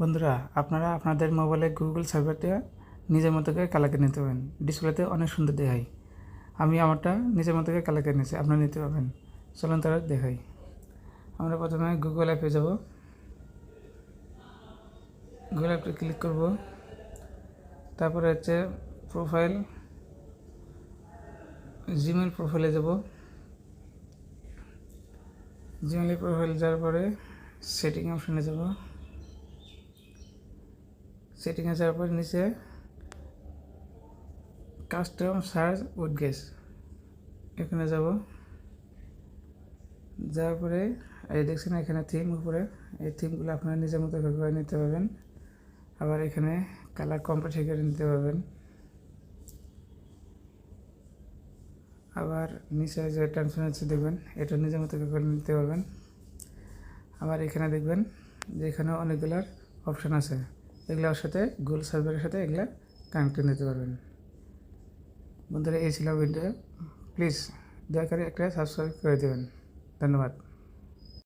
বন্ধুরা, আপনারা আপনাদের মোবাইলে গুগল সার্ভারটা নিজের মতো করে কালার করে নিতে পারেন। ডিসপ্লেতে অনেক সুন্দর দেখায়। আমি আমারটা নিজের মতো করে কালার করে নিয়েছি, আপনারা নিতে পারবেন। চলুন তারা দেখাই। আমরা প্রথমে গুগল অ্যাপে যাব। গুগল অ্যাপে ক্লিক করব। তারপরে হচ্ছে প্রোফাইল, জিমেল প্রোফাইলে যাব। জিমেল প্রোফাইল যাওয়ার পরে সেটিং অপশনে যাব। সেটিংয়ে যাওয়ার পরে নিচে কাস্টম সার্চ উইথ গেস এখানে যাব। যাওয়ার পরে এই দেখছেন এখানে থিম উপরে, এই থিমগুলো আপনারা নিজের মতো করে নিতে পারবেন। আবার এখানে কালার কম্পালসারি করে নিতে পারবেন। আবার নিচে যে ট্রান্সপারেন্সি দেখবেন, এটা নিজের মতো করে নিতে পারবেন। আবার এখানে দেখবেন যে এখানে অনেকগুলার অপশান আছে, এগুলোর সাথে গুগল সার্ভারের সাথে এগুলা কানেক্ট করে নিতে পারবেন। বন্ধুরা, এই ছিল ভিডিও। প্লিজ দয়া করে একটা সাবস্ক্রাইব করে দেবেন। ধন্যবাদ।